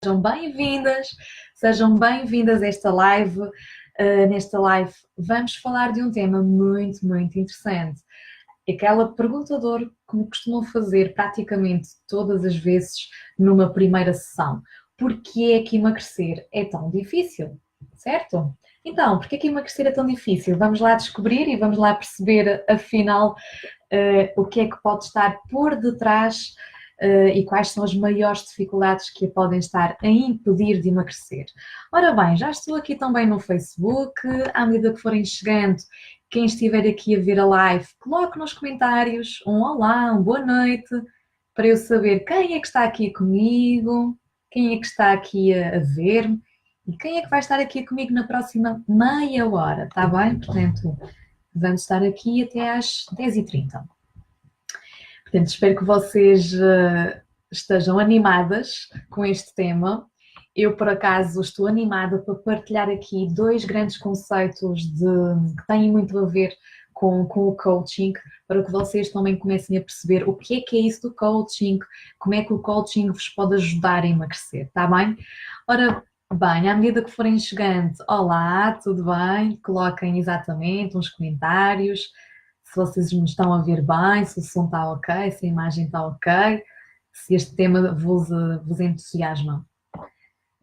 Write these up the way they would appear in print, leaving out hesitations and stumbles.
Sejam bem-vindas, sejam bem-vindas a esta live. Nesta live vamos falar de um tema muito, muito interessante. Aquela pergunta de ouro que me costumam fazer praticamente todas as vezes numa primeira sessão. Porquê é que emagrecer é tão difícil? Certo? Então, porquê é que emagrecer é tão difícil? Vamos lá descobrir e vamos lá perceber, afinal, o que é que pode estar por detrás e quais são as maiores dificuldades que a podem estar a impedir de emagrecer. Ora bem, já estou aqui também no Facebook, à medida que forem chegando, quem estiver aqui a ver a live, coloque nos comentários um olá, uma boa noite, para eu saber quem é que está aqui comigo, quem é que está aqui a ver-me e quem é que vai estar aqui comigo na próxima meia hora, está bem? Portanto, vamos estar aqui até às 10h30. Portanto, espero que vocês estejam animadas com este tema. Eu, por acaso, estou animada para partilhar aqui dois grandes conceitos que têm muito a ver com o coaching, para que vocês também comecem a perceber o que é isso do coaching, como é que o coaching vos pode ajudar a emagrecer, está bem? Ora bem, à medida que forem chegando, olá, tudo bem? Coloquem exatamente uns comentários, se vocês me estão a ver bem, se o som está ok, se a imagem está ok, se este tema vos entusiasma.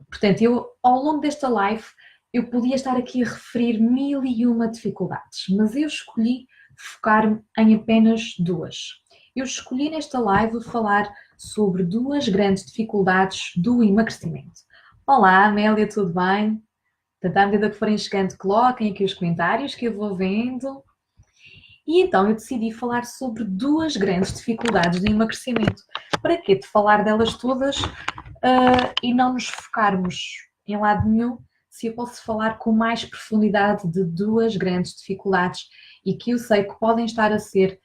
Portanto, eu, ao longo desta live, eu podia estar aqui a referir 1001 dificuldades, mas eu escolhi focar-me em apenas duas. Eu escolhi nesta live falar sobre duas grandes dificuldades do emagrecimento. Olá, Amélia, tudo bem? Portanto, à medida que forem chegando, coloquem aqui os comentários que eu vou vendo. E então eu decidi falar sobre duas grandes dificuldades de emagrecimento. Para quê? De falar delas todas e não nos focarmos em lado nenhum, se eu posso falar com mais profundidade de duas grandes dificuldades e que eu sei que podem estar a ser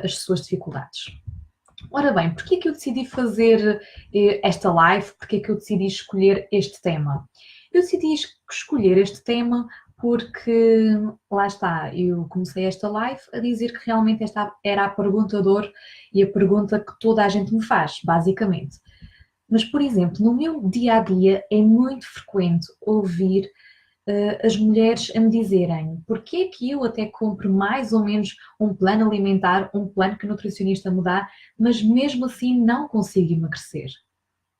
as suas dificuldades. Ora bem, porquê é que eu decidi fazer esta live? Porquê é que eu decidi escolher este tema? Eu decidi escolher este tema porque, lá está, eu comecei esta live a dizer que realmente esta era a pergunta de ouro e a pergunta que toda a gente me faz, basicamente. Mas, por exemplo, no meu dia-a-dia é muito frequente ouvir as mulheres a me dizerem porque é que eu até compro mais ou menos um plano alimentar, um plano que a nutricionista me dá, mas mesmo assim não consigo emagrecer.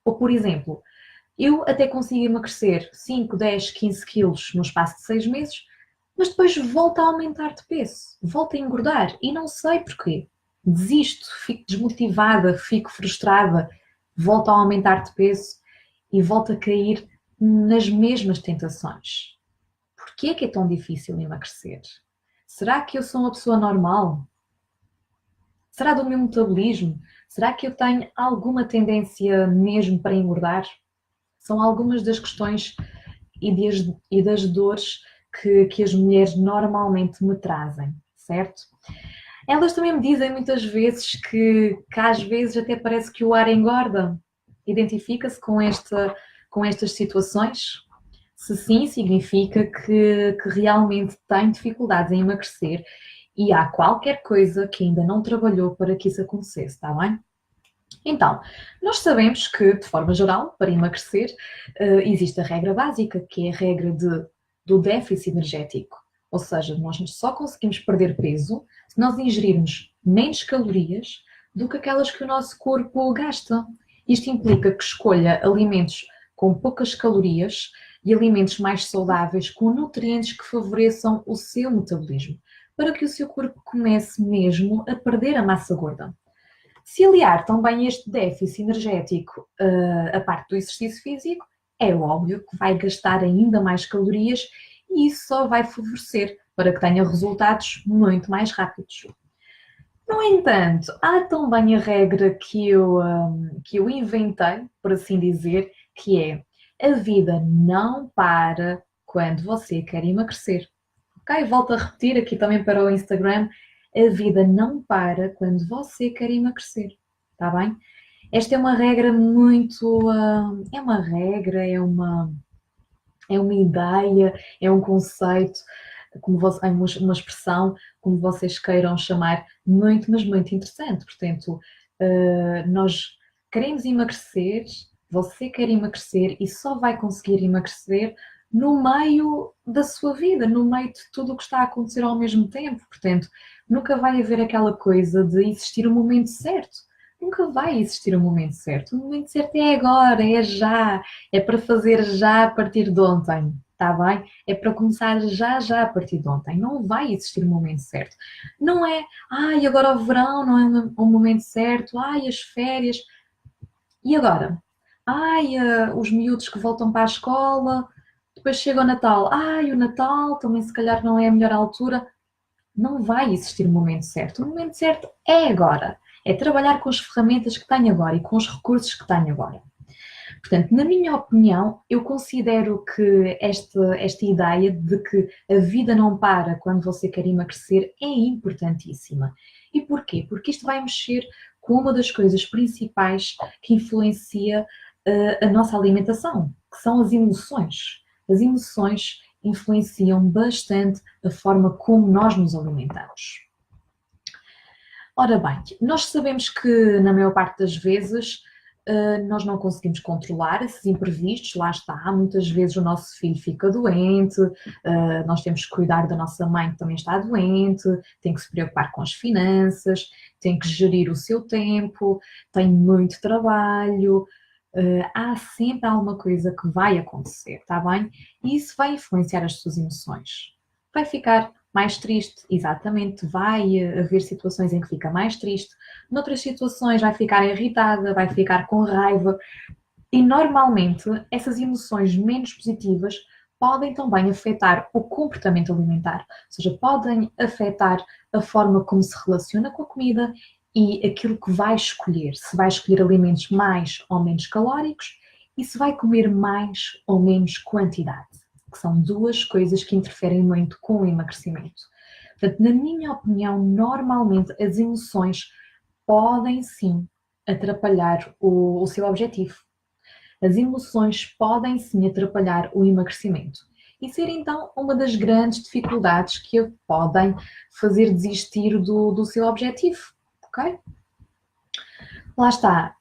Ou, por exemplo, eu até consigo emagrecer 5, 10, 15 quilos no espaço de 6 meses, mas depois volto a aumentar de peso, volto a engordar e não sei porquê. Desisto, fico desmotivada, fico frustrada, volto a aumentar de peso e volto a cair nas mesmas tentações. Porquê é que é tão difícil emagrecer? Será que eu sou uma pessoa normal? Será do meu metabolismo? Será que eu tenho alguma tendência mesmo para engordar? São algumas das questões e das dores que as mulheres normalmente me trazem, certo? Elas também me dizem muitas vezes que às vezes até parece que o ar engorda. Identifica-se com estas situações? Se sim, significa que realmente tem dificuldades em emagrecer e há qualquer coisa que ainda não trabalhou para que isso acontecesse, está bem? Então, nós sabemos que, de forma geral, para emagrecer, existe a regra básica, que é a regra do déficit energético. Ou seja, nós só conseguimos perder peso se nós ingerirmos menos calorias do que aquelas que o nosso corpo gasta. Isto implica que escolha alimentos com poucas calorias e alimentos mais saudáveis com nutrientes que favoreçam o seu metabolismo, para que o seu corpo comece mesmo a perder a massa gorda. Se aliar também este déficit energético à parte do exercício físico, é óbvio que vai gastar ainda mais calorias e isso só vai favorecer para que tenha resultados muito mais rápidos. No entanto, há também a regra que eu inventei, por assim dizer, que é a vida não para quando você quer emagrecer. Ok? Volto a repetir aqui também para o Instagram. A vida não para quando você quer emagrecer, está bem? Esta é uma regra muito... é uma regra, é uma ideia, é um conceito, é uma expressão, como vocês queiram chamar, muito, mas muito interessante. Portanto, nós queremos emagrecer, você quer emagrecer e só vai conseguir emagrecer no meio da sua vida, no meio de tudo o que está a acontecer ao mesmo tempo. Portanto, nunca vai haver aquela coisa de existir o momento certo. Nunca vai existir o momento certo. O momento certo é agora, é já. É para fazer já a partir de ontem, está bem? É para começar já a partir de ontem. Não vai existir o momento certo. Não é, ai, agora o verão não é o momento certo, ai, as férias. E agora? Ai, os miúdos que voltam para a escola, depois chega o Natal. Ai, o Natal também se calhar não é a melhor altura. Não vai existir o momento certo. O momento certo é agora. É trabalhar com as ferramentas que tenho agora e com os recursos que tenho agora. Portanto, na minha opinião, eu considero que esta ideia de que a vida não para quando você quer emagrecer é importantíssima. E porquê? Porque isto vai mexer com uma das coisas principais que influencia a nossa alimentação, que são as emoções. As emoções influenciam bastante a forma como nós nos alimentamos. Ora bem, nós sabemos que na maior parte das vezes nós não conseguimos controlar esses imprevistos, lá está, muitas vezes o nosso filho fica doente, nós temos que cuidar da nossa mãe que também está doente, tem que se preocupar com as finanças, tem que gerir o seu tempo, tem muito trabalho, há sempre alguma coisa que vai acontecer, está bem? E isso vai influenciar as suas emoções. Vai ficar mais triste, exatamente, vai haver situações em que fica mais triste, noutras situações vai ficar irritada, vai ficar com raiva e normalmente essas emoções menos positivas podem também afetar o comportamento alimentar, ou seja, podem afetar a forma como se relaciona com a comida e aquilo que vai escolher, se vai escolher alimentos mais ou menos calóricos e se vai comer mais ou menos quantidade, que são duas coisas que interferem muito com o emagrecimento. Portanto, na minha opinião, normalmente as emoções podem sim atrapalhar o seu objetivo. As emoções podem sim atrapalhar o emagrecimento e ser então uma das grandes dificuldades que a podem fazer desistir do seu objetivo, ok? Lá está,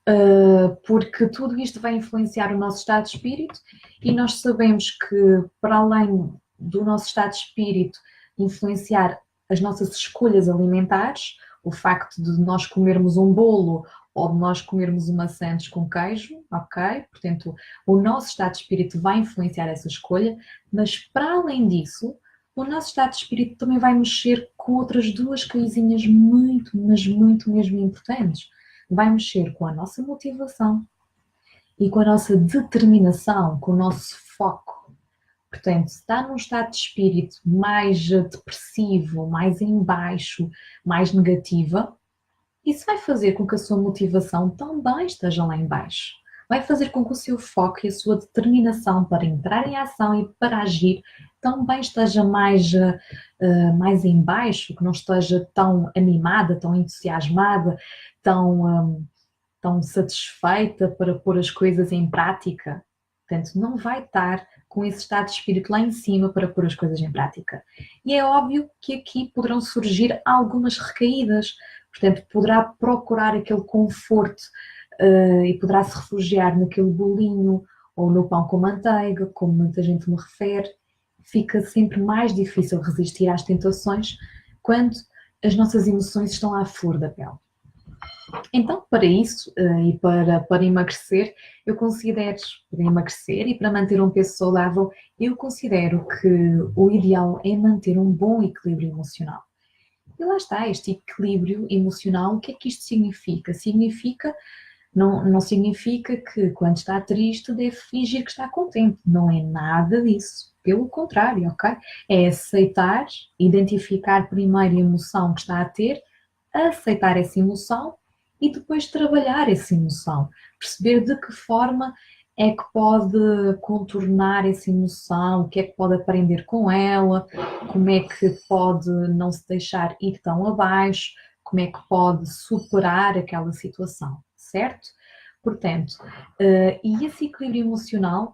porque tudo isto vai influenciar o nosso estado de espírito e nós sabemos que para além do nosso estado de espírito influenciar as nossas escolhas alimentares, o facto de nós comermos um bolo ou de nós comermos uma sandes com queijo, ok? Portanto, o nosso estado de espírito vai influenciar essa escolha, mas para além disso, o nosso estado de espírito também vai mexer com outras duas coisinhas muito, mas muito mesmo importantes. Vai mexer com a nossa motivação e com a nossa determinação, com o nosso foco. Portanto, se está num estado de espírito mais depressivo, mais em baixo, mais negativa, isso vai fazer com que a sua motivação também esteja lá em baixo. Vai fazer com que o seu foco e a sua determinação para entrar em ação e para agir também esteja mais em baixo, que não esteja tão animada, tão entusiasmada, tão satisfeita para pôr as coisas em prática. Portanto, não vai estar com esse estado de espírito lá em cima para pôr as coisas em prática. E é óbvio que aqui poderão surgir algumas recaídas, portanto, poderá procurar aquele conforto e poderá se refugiar naquele bolinho ou no pão com manteiga, como muita gente me refere. Fica sempre mais difícil resistir às tentações quando as nossas emoções estão à flor da pele. Então, para isso e para emagrecer, eu considero, para emagrecer e para manter um peso saudável, eu considero que o ideal é manter um bom equilíbrio emocional. E lá está, este equilíbrio emocional, o que é que isto significa? Não significa que quando está triste deve fingir que está contente, não é nada disso. Pelo contrário, ok? É aceitar, identificar primeiro a emoção que está a ter, aceitar essa emoção e depois trabalhar essa emoção, perceber de que forma é que pode contornar essa emoção, o que é que pode aprender com ela, como é que pode não se deixar ir tão abaixo, como é que pode superar aquela situação, certo? Portanto, e esse equilíbrio emocional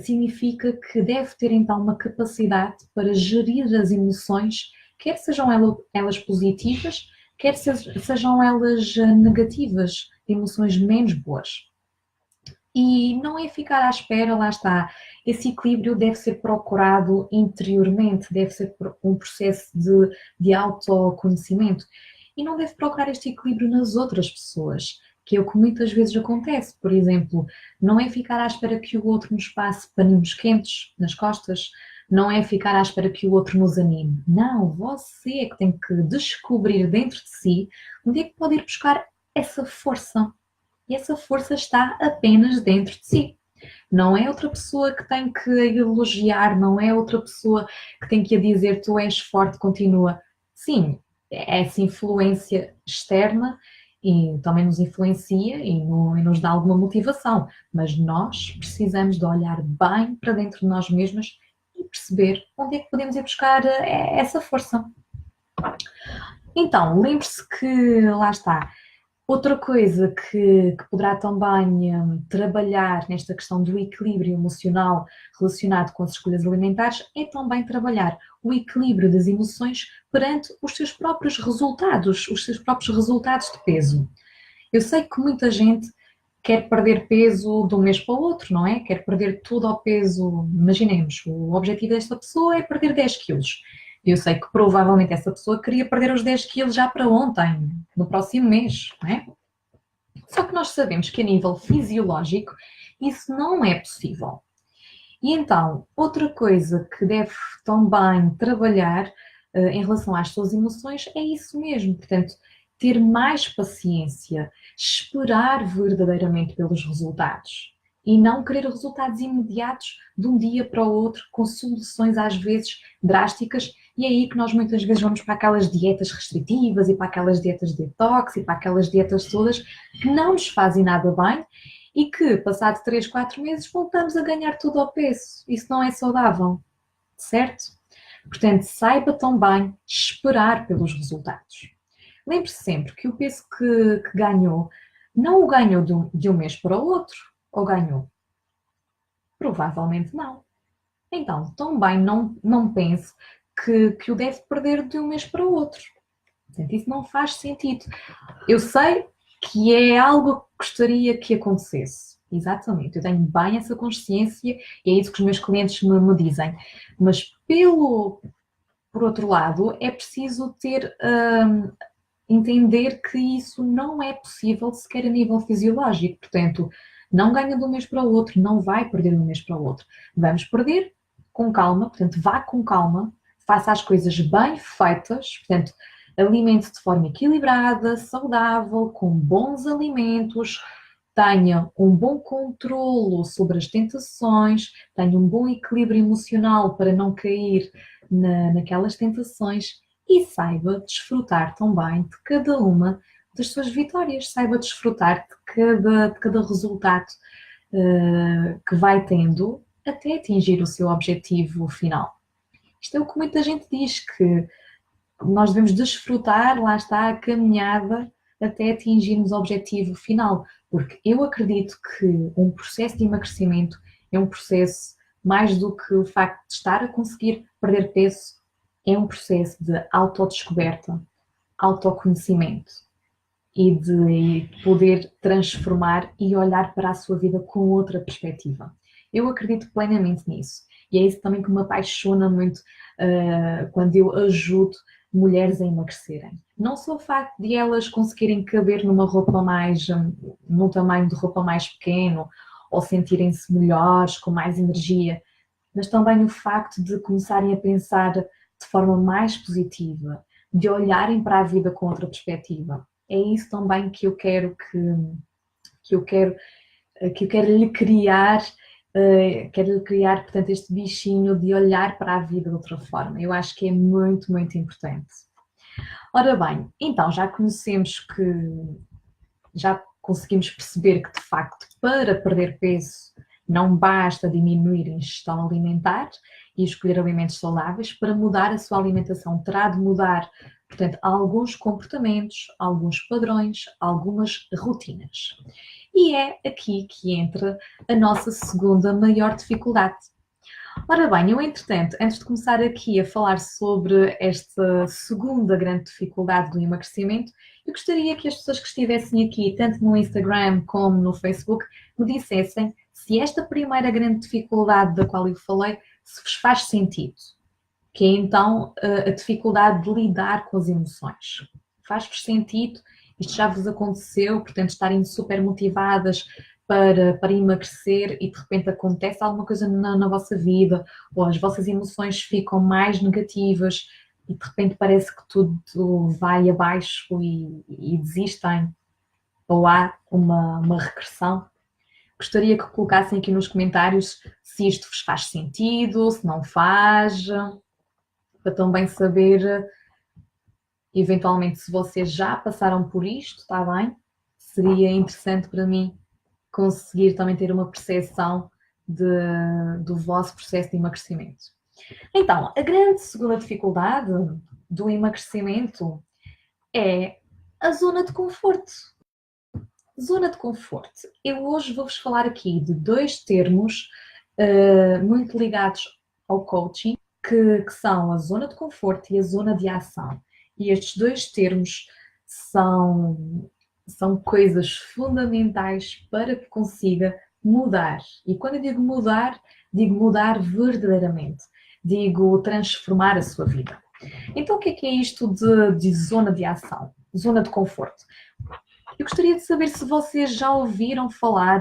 significa que deve ter então uma capacidade para gerir as emoções, quer sejam elas positivas, quer sejam elas negativas, emoções menos boas. E não é ficar à espera, lá está. Esse equilíbrio deve ser procurado interiormente, deve ser um processo de autoconhecimento. E não deve procurar este equilíbrio nas outras pessoas, que é o que muitas vezes acontece. Por exemplo, não é ficar à espera que o outro nos passe paninhos quentes nas costas, não é ficar à espera que o outro nos anime. Não, você é que tem que descobrir dentro de si onde é que pode ir buscar essa força. E essa força está apenas dentro de si. Não é outra pessoa que tem que elogiar, não é outra pessoa que tem que dizer tu és forte, continua. Sim, essa influência externa e também nos influencia e nos dá alguma motivação, mas nós precisamos de olhar bem para dentro de nós mesmas e perceber onde é que podemos ir buscar essa força. Então, lembre-se que, lá está, outra coisa que poderá também trabalhar nesta questão do equilíbrio emocional relacionado com as escolhas alimentares é também trabalhar o equilíbrio das emoções perante os seus próprios resultados, os seus próprios resultados de peso. Eu sei que muita gente quer perder peso de um mês para o outro, não é? Quer perder tudo ao peso. Imaginemos, o objetivo desta pessoa é perder 10 quilos. Eu sei que provavelmente essa pessoa queria perder os 10 quilos já para ontem, no próximo mês, não é? Só que nós sabemos que a nível fisiológico isso não é possível. E então, outra coisa que deve também trabalhar em relação às suas emoções é isso mesmo, portanto, ter mais paciência, esperar verdadeiramente pelos resultados e não querer resultados imediatos de um dia para o outro, com soluções às vezes drásticas, e é aí que nós muitas vezes vamos para aquelas dietas restritivas e para aquelas dietas de detox e para aquelas dietas todas que não nos fazem nada bem e que, passado 3, 4 meses, voltamos a ganhar tudo ao peso. Isso não é saudável, certo? Portanto, saiba também esperar pelos resultados. Lembre-se sempre que o peso que ganhou, não o ganhou de um mês para o outro, ou ganhou? Provavelmente não. Então, também não pense que o deve perder de um mês para o outro. Portanto, isso não faz sentido. Eu sei que é algo que gostaria que acontecesse. Exatamente, eu tenho bem essa consciência e é isso que os meus clientes me dizem. Mas por outro lado, é preciso entender que isso não é possível sequer a nível fisiológico. Portanto, não ganha de um mês para o outro, não vai perder de um mês para o outro. Vamos perder com calma, portanto, vá com calma, faça as coisas bem feitas, portanto, alimente de forma equilibrada, saudável, com bons alimentos, tenha um bom controlo sobre as tentações, tenha um bom equilíbrio emocional para não cair naquelas tentações e saiba desfrutar também de cada uma das suas vitórias, saiba desfrutar de cada resultado que vai tendo até atingir o seu objetivo final. Isto é o que muita gente diz, que nós devemos desfrutar, lá está, a caminhada até atingirmos o objetivo final, porque eu acredito que um processo de emagrecimento é um processo mais do que o facto de estar a conseguir perder peso, é um processo de autodescoberta, autoconhecimento e de poder transformar e olhar para a sua vida com outra perspectiva. Eu acredito plenamente nisso e é isso também que me apaixona muito quando eu ajudo mulheres a emagrecerem. Não só o facto de elas conseguirem caber numa roupa mais, num tamanho de roupa mais pequeno ou sentirem-se melhores, com mais energia, mas também o facto de começarem a pensar de forma mais positiva, de olharem para a vida com outra perspectiva. É isso também que eu quero lhe criar, quero lhe criar, portanto, este bichinho de olhar para a vida de outra forma. Eu acho que é muito, muito importante. Ora bem, então já conseguimos perceber que de facto para perder peso não basta diminuir a ingestão alimentar e escolher alimentos saudáveis. Para mudar a sua alimentação terá de mudar, portanto, alguns comportamentos, alguns padrões, algumas rotinas. E é aqui que entra a nossa segunda maior dificuldade. Ora bem, eu entretanto, antes de começar aqui a falar sobre esta segunda grande dificuldade do emagrecimento, eu gostaria que as pessoas que estivessem aqui, tanto no Instagram como no Facebook, me dissessem se esta primeira grande dificuldade da qual eu falei, se vos faz sentido, que é então a dificuldade de lidar com as emoções. Faz-vos sentido? Isto já vos aconteceu, portanto, estarem super motivadas para emagrecer e de repente acontece alguma coisa na vossa vida, ou as vossas emoções ficam mais negativas e de repente parece que tudo vai abaixo e desistem, ou há uma regressão. Gostaria que colocassem aqui nos comentários se isto vos faz sentido, se não faz, para também saber, eventualmente, se vocês já passaram por isto, está bem? Seria interessante para mim conseguir também ter uma percepção do vosso processo de emagrecimento. Então, a grande segunda dificuldade do emagrecimento é a zona de conforto. Zona de conforto. Eu hoje vou-vos falar aqui de dois termos muito ligados ao coaching, que são a zona de conforto e a zona de ação. E estes dois termos são coisas fundamentais para que consiga mudar. E quando eu digo mudar verdadeiramente. Digo transformar a sua vida. Então o que é isto de zona de ação? Zona de conforto. Eu gostaria de saber se vocês já ouviram falar.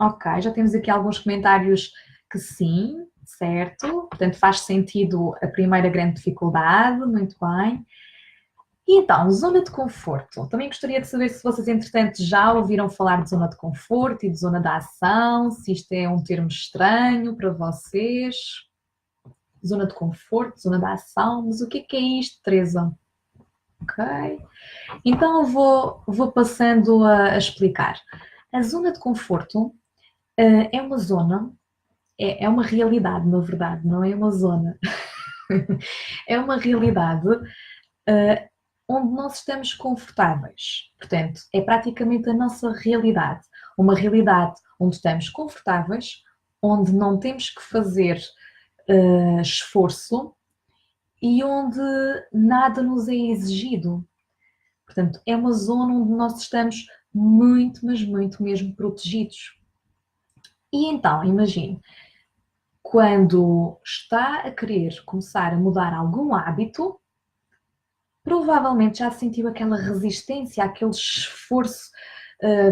Ok, já temos aqui alguns comentários que sim, certo. Portanto, faz sentido a primeira grande dificuldade, muito bem. E então, zona de conforto. Também gostaria de saber se vocês, entretanto, já ouviram falar de zona de conforto e de zona de ação, se isto é um termo estranho para vocês. Zona de conforto, zona de ação, mas o que é isto, Teresa? Ok. Então eu vou passando a explicar. A zona de conforto é uma zona, é uma realidade, na verdade, não é uma zona. É uma realidade onde nós estamos confortáveis. Portanto, é praticamente a nossa realidade. Uma realidade onde estamos confortáveis, onde não temos que fazer esforço e onde nada nos é exigido. Portanto, é uma zona onde nós estamos muito, mas muito mesmo protegidos. E então, imagine, quando está a querer começar a mudar algum hábito, provavelmente já sentiu aquela resistência, aquele esforço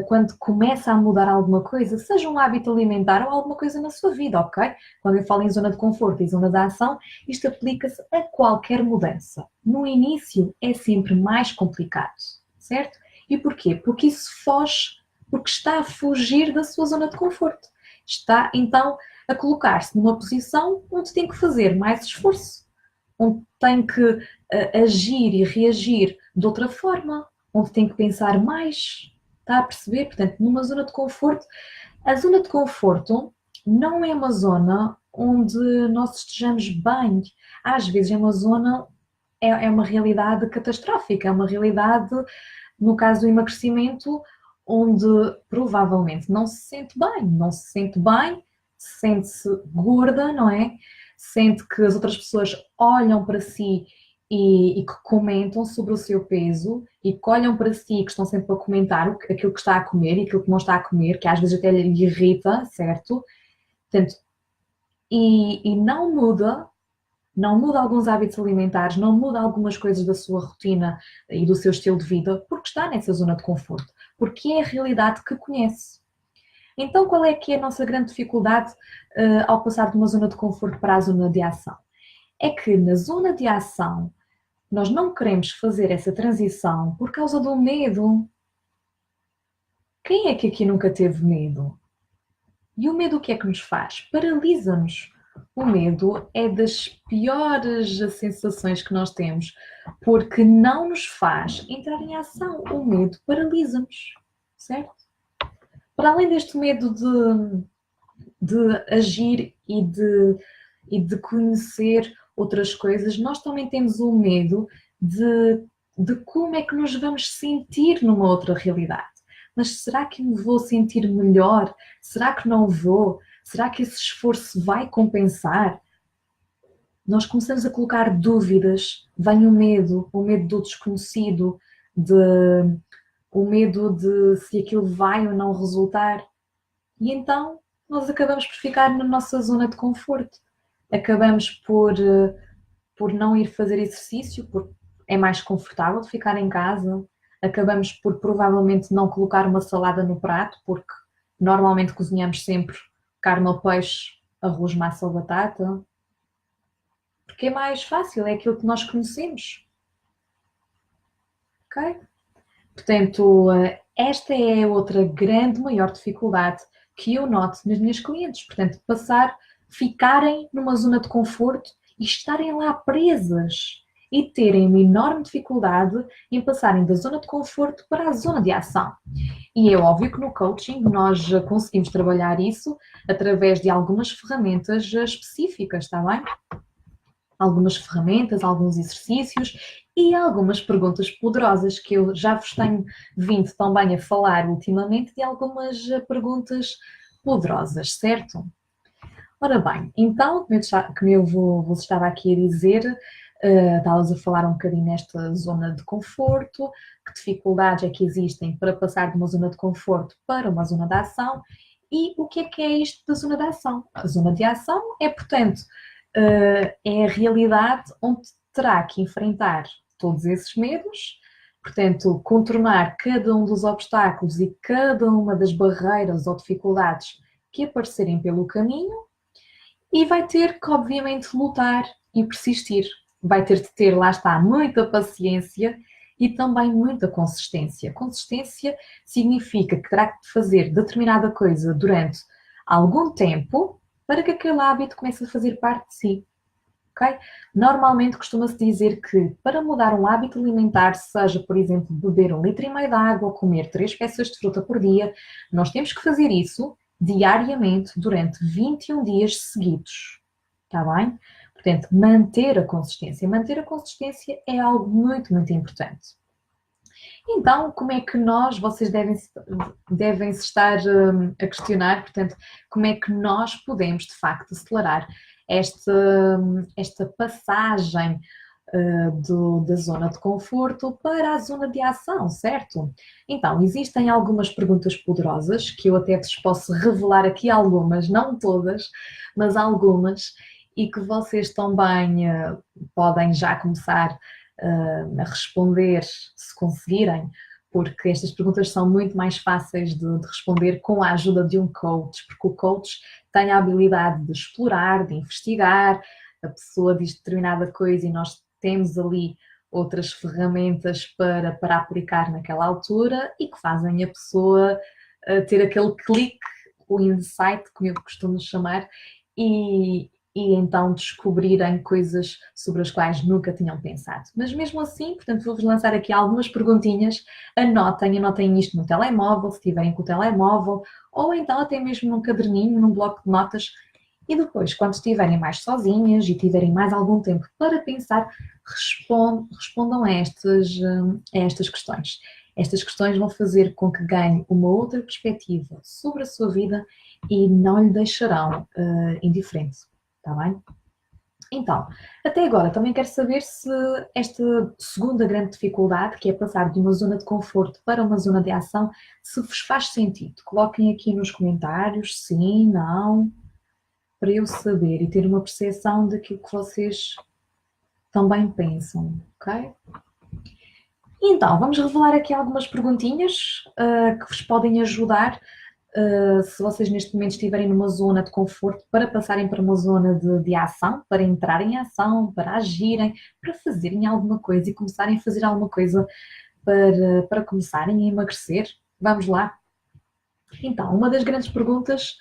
quando começa a mudar alguma coisa, seja um hábito alimentar ou alguma coisa na sua vida, ok? Quando eu falo em zona de conforto e zona de ação, isto aplica-se a qualquer mudança. No início é sempre mais complicado, certo? E porquê? Porque isso foge, porque está a fugir da sua zona de conforto. Está, então, a colocar-se numa posição onde tem que fazer mais esforço, onde tem que agir e reagir de outra forma, onde tem que pensar mais. Está a perceber? Portanto, numa zona de conforto, a zona de conforto não é uma zona onde nós estejamos bem. Às vezes é uma zona, é uma realidade catastrófica, é uma realidade, no caso do emagrecimento, onde provavelmente não se sente bem, sente-se gorda, não é? Sente que as outras pessoas olham para si e que comentam sobre o seu peso e que olham para si, que estão sempre a comentar aquilo que está a comer e aquilo que não está a comer, que às vezes até lhe irrita, certo? Portanto, e não muda alguns hábitos alimentares, não muda algumas coisas da sua rotina e do seu estilo de vida, porque está nessa zona de conforto, porque é a realidade que conhece. Então, qual é que é a nossa grande dificuldade ao passar de uma zona de conforto para a zona de ação? É que na zona de ação nós não queremos fazer essa transição por causa do medo. Quem é que aqui nunca teve medo? E o medo o que é que nos faz? Paralisa-nos. O medo é das piores sensações que nós temos, porque não nos faz entrar em ação. O medo paralisa-nos, certo? Para além deste medo de agir e de conhecer outras coisas, nós também temos o medo de como é que nos vamos sentir numa outra realidade. Mas será que me vou sentir melhor? Será que não vou? Será que esse esforço vai compensar? Nós começamos a colocar dúvidas, vem o medo do desconhecido, de, o medo de se aquilo vai ou não resultar. E então nós acabamos por ficar na nossa zona de conforto. Acabamos por não ir fazer exercício, porque é mais confortável de ficar em casa. Acabamos por provavelmente não colocar uma salada no prato, porque normalmente cozinhamos sempre carne ou peixe, arroz, massa ou batata. Porque é mais fácil, é aquilo que nós conhecemos. Ok? Portanto, esta é outra grande, maior dificuldade que eu noto nas minhas clientes. Portanto, ficarem numa zona de conforto e estarem lá presas e terem uma enorme dificuldade em passarem da zona de conforto para a zona de ação. E é óbvio que no coaching nós conseguimos trabalhar isso através de algumas ferramentas específicas, está bem? Algumas ferramentas, alguns exercícios e algumas perguntas poderosas que eu já vos tenho vindo também a falar ultimamente de algumas perguntas poderosas, certo? Ora bem, então, como eu vos estava aqui a dizer, estavas a falar um bocadinho nesta zona de conforto, que dificuldades é que existem para passar de uma zona de conforto para uma zona de ação e o que é isto da zona de ação? A zona de ação é, portanto, é a realidade onde terá que enfrentar todos esses medos, portanto, contornar cada um dos obstáculos e cada uma das barreiras ou dificuldades que aparecerem pelo caminho e vai ter que, obviamente, lutar e persistir. Vai ter de ter, lá está, muita paciência e também muita consistência. Consistência significa que terá que fazer determinada coisa durante algum tempo para que aquele hábito comece a fazer parte de si. Okay? Normalmente costuma-se dizer que para mudar um hábito alimentar, seja, por exemplo, beber 1,5 litro de água ou comer 3 peças de fruta por dia, nós temos que fazer isso diariamente durante 21 dias seguidos. Está bem? Portanto, manter a consistência. Manter a consistência é algo muito, muito importante. Então, como é que vocês devem se estar a questionar, portanto, como é que nós podemos, de facto, acelerar esta passagem da zona de conforto para a zona de ação, certo? Então, existem algumas perguntas poderosas que eu até vos posso revelar aqui algumas, não todas, mas algumas, e que vocês também podem já começar a responder se conseguirem, porque estas perguntas são muito mais fáceis de responder com a ajuda de um coach, porque o coach tem a habilidade de explorar, de investigar, a pessoa diz determinada coisa e nós temos ali outras ferramentas para aplicar naquela altura e que fazem a pessoa ter aquele clique, o insight, como eu costumo chamar, e então descobrirem coisas sobre as quais nunca tinham pensado. Mas mesmo assim, portanto, vou-vos lançar aqui algumas perguntinhas, anotem isto no telemóvel, se tiverem com o telemóvel, ou então até mesmo num caderninho, num bloco de notas, e depois, quando estiverem mais sozinhas e tiverem mais algum tempo para pensar, respondam a estas questões. Estas questões vão fazer com que ganhe uma outra perspectiva sobre a sua vida e não lhe deixarão indiferente. Está bem? Então, até agora também quero saber se esta segunda grande dificuldade, que é passar de uma zona de conforto para uma zona de ação, se vos faz sentido. Coloquem aqui nos comentários, sim, não, para eu saber e ter uma percepção daquilo que vocês também pensam, ok? Então, vamos revelar aqui algumas perguntinhas que vos podem ajudar se vocês neste momento estiverem numa zona de conforto, para passarem para uma zona de ação, para entrarem em ação, para agirem, para fazerem alguma coisa e começarem a fazer alguma coisa para começarem a emagrecer. Vamos lá? Então, uma das grandes perguntas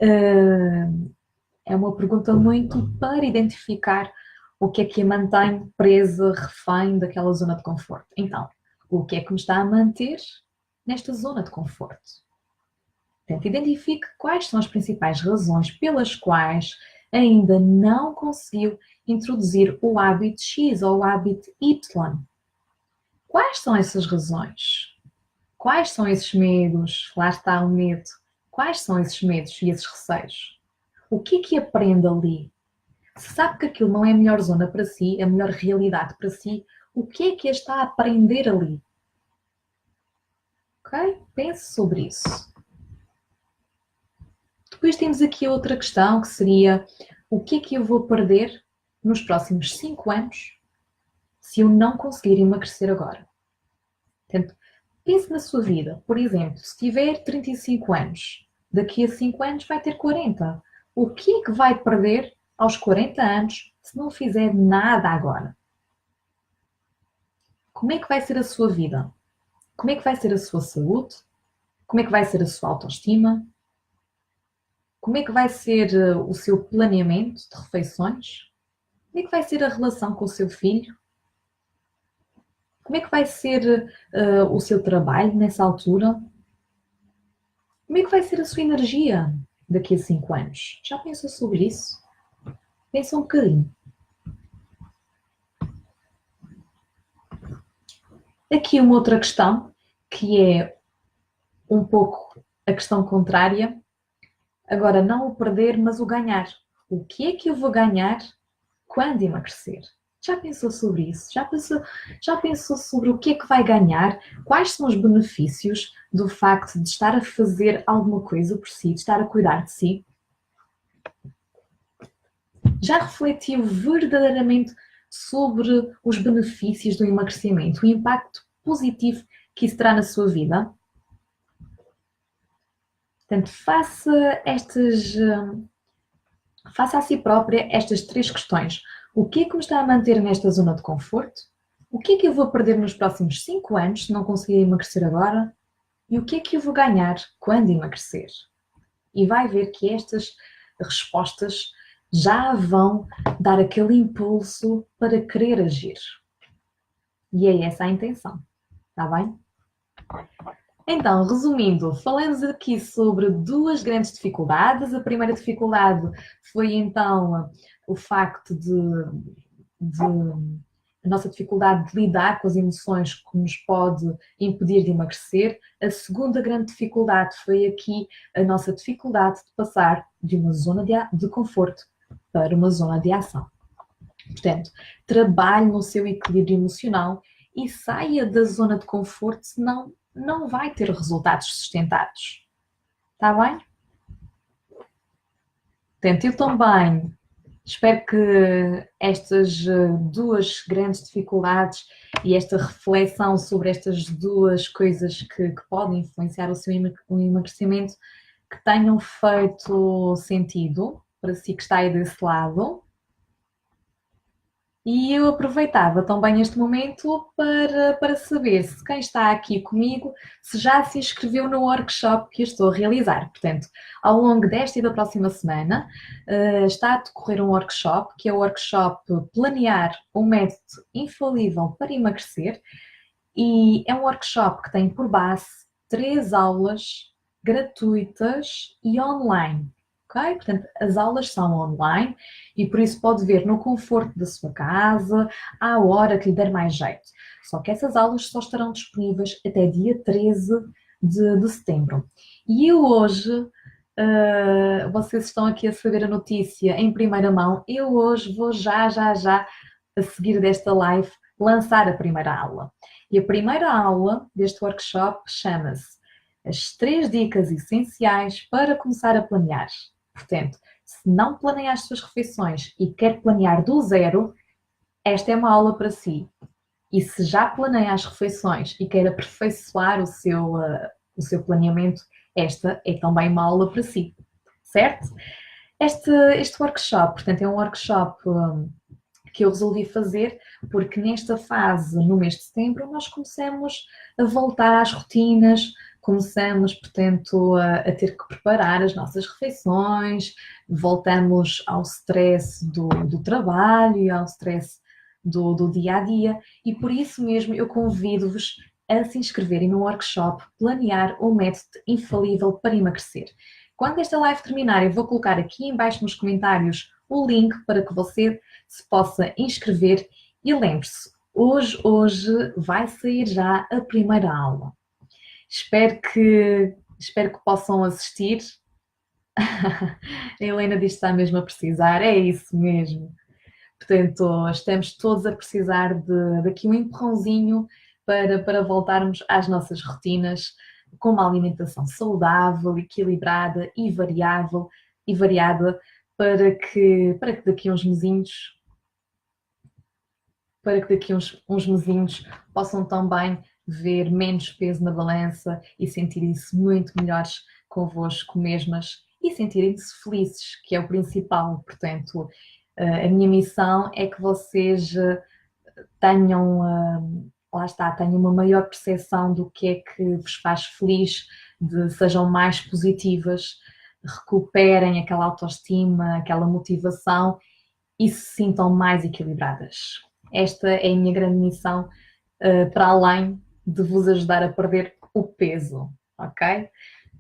é uma pergunta muito para identificar o que é que a mantém presa, refém daquela zona de conforto. Então, o que é que me está a manter nesta zona de conforto? Portanto, identifique quais são as principais razões pelas quais ainda não conseguiu introduzir o hábito X ou o hábito Y. Quais são essas razões? Quais são esses medos? Lá está o medo. Quais são esses medos e esses receios? O que é que aprende ali? Se sabe que aquilo não é a melhor zona para si, a melhor realidade para si, o que é que está a aprender ali? Ok? Pense sobre isso. Depois temos aqui outra questão que seria: o que é que eu vou perder nos próximos 5 anos se eu não conseguir emagrecer agora? Portanto, pense na sua vida. Por exemplo, se tiver 35 anos, daqui a 5 anos vai ter 40. O que é que vai perder aos 40 anos se não fizer nada agora? Como é que vai ser a sua vida? Como é que vai ser a sua saúde? Como é que vai ser a sua autoestima? Como é que vai ser o seu planeamento de refeições? Como é que vai ser a relação com o seu filho? Como é que vai ser o seu trabalho nessa altura? Como é que vai ser a sua energia daqui a 5 anos? Já pensou sobre isso? Pensa um bocadinho. Aqui uma outra questão, que é um pouco a questão contrária. Agora, não o perder, mas o ganhar. O que é que eu vou ganhar quando emagrecer? Já pensou sobre isso? Já pensou sobre o que é que vai ganhar? Quais são os benefícios do facto de estar a fazer alguma coisa por si, de estar a cuidar de si? Já refletiu verdadeiramente sobre os benefícios do emagrecimento, o impacto positivo que isso terá na sua vida? Portanto, faça a si própria estas 3 questões. O que é que me está a manter nesta zona de conforto? O que é que eu vou perder nos próximos 5 anos se não conseguir emagrecer agora? E o que é que eu vou ganhar quando emagrecer? E vai ver que estas respostas já vão dar aquele impulso para querer agir. E é essa a intenção, está bem? Então, resumindo, falamos aqui sobre 2 grandes dificuldades. A primeira dificuldade foi então o facto de a nossa dificuldade de lidar com as emoções que nos pode impedir de emagrecer. A segunda grande dificuldade foi aqui a nossa dificuldade de passar de uma zona de conforto para uma zona de ação. Portanto, trabalhe no seu equilíbrio emocional e saia da zona de conforto, senão não vai ter resultados sustentados. Está bem? Portanto, eu também espero que estas 2 grandes dificuldades e esta reflexão sobre estas 2 coisas que podem influenciar o seu emagrecimento, que tenham feito sentido para si que está aí desse lado. E eu aproveitava também este momento para saber se quem está aqui comigo se já se inscreveu no workshop que eu estou a realizar. Portanto, ao longo desta e da próxima semana, está a decorrer um workshop, que é o workshop Planear um Método Infalível para Emagrecer, e é um workshop que tem por base 3 aulas gratuitas e online. Ok? Portanto, as aulas são online e por isso pode ver no conforto da sua casa, à hora que lhe der mais jeito. Só que essas aulas só estarão disponíveis até dia 13 de setembro. E eu hoje, vocês estão aqui a saber a notícia em primeira mão, eu hoje vou já, a seguir desta live, lançar a primeira aula. E a primeira aula deste workshop chama-se As 3 dicas essenciais para começar a planear. Portanto, se não planeia as suas refeições e quer planear do zero, esta é uma aula para si. E se já planeia as refeições e quer aperfeiçoar o seu planeamento, esta é também uma aula para si, certo? Este workshop, portanto, é um workshop que eu resolvi fazer porque nesta fase, no mês de setembro, nós começamos a voltar às rotinas, começamos, portanto, a ter que preparar as nossas refeições, voltamos ao stress do trabalho e ao stress do dia a dia, e por isso mesmo eu convido-vos a se inscreverem no workshop Planear um Método Infalível para Emagrecer. Quando esta live terminar, eu vou colocar aqui em baixo nos comentários o link para que você se possa inscrever e lembre-se, hoje vai sair já a primeira aula. Espero que possam assistir A Helena diz que está mesmo a precisar, é isso mesmo. Portanto, estamos todos a precisar daqui um empurrãozinho para voltarmos às nossas rotinas com uma alimentação saudável, equilibrada e variável e variada para que daqui a uns mesinhos, uns mesinhos possam também ver menos peso na balança e sentirem-se muito melhores convosco mesmas e sentirem-se felizes, que é o principal. Portanto, a minha missão é que vocês tenham, lá está, tenham uma maior percepção do que é que vos faz feliz, sejam mais positivas, recuperem aquela autoestima, aquela motivação e se sintam mais equilibradas. Esta é a minha grande missão, para além de vos ajudar a perder o peso, ok?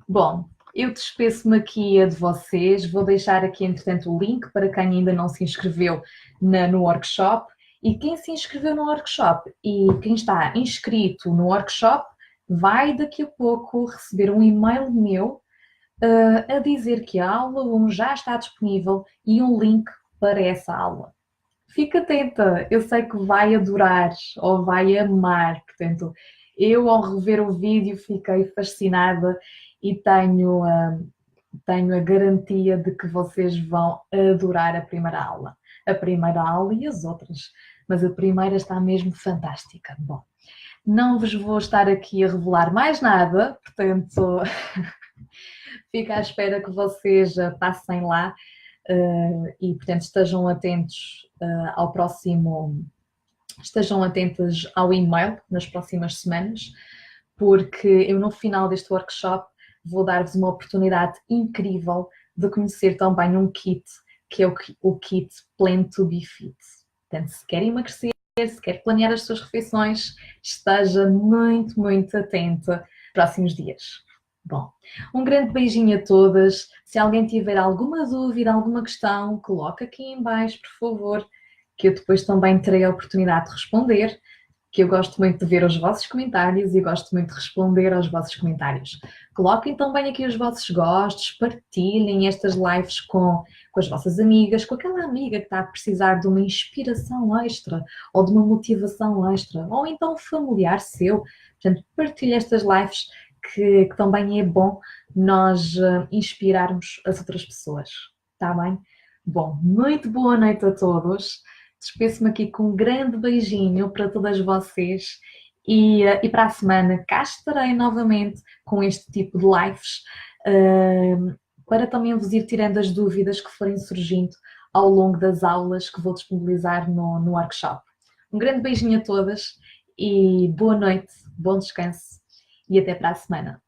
Bom, eu despeço-me aqui de vocês, vou deixar aqui entretanto o link para quem ainda não se inscreveu no workshop, e quem se inscreveu no workshop e quem está inscrito no workshop vai daqui a pouco receber um e-mail meu a dizer que a aula 1 já está disponível e um link para essa aula. Fica atenta, eu sei que vai adorar ou vai amar, portanto, eu ao rever o vídeo fiquei fascinada e tenho a garantia de que vocês vão adorar a primeira aula. A primeira aula e as outras, mas a primeira está mesmo fantástica. Bom, não vos vou estar aqui a revelar mais nada, portanto, fico à espera que vocês passem lá e, portanto, estejam atentos ao próximo, estejam atentas ao e-mail nas próximas semanas, porque eu no final deste workshop vou dar-vos uma oportunidade incrível de conhecer também um kit, que é o kit Plan to be Fit. Portanto, se quer emagrecer, se quer planear as suas refeições, esteja muito, muito atenta nos próximos dias. Bom, um grande beijinho a todas. Se alguém tiver alguma dúvida, alguma questão, coloca aqui em baixo, por favor, que eu depois também terei a oportunidade de responder, que eu gosto muito de ver os vossos comentários e gosto muito de responder aos vossos comentários. Coloquem também aqui os vossos gostos, partilhem estas lives com as vossas amigas, com aquela amiga que está a precisar de uma inspiração extra ou de uma motivação extra, ou então um familiar seu. Portanto, partilhe estas lives que também é bom nós inspirarmos as outras pessoas, está bem? Bom, muito boa noite a todos. Despeço-me aqui com um grande beijinho para todas vocês e para a semana cá estarei novamente com este tipo de lives para também vos ir tirando as dúvidas que forem surgindo ao longo das aulas que vou disponibilizar no workshop. Um grande beijinho a todas e boa noite, bom descanso e até para a semana.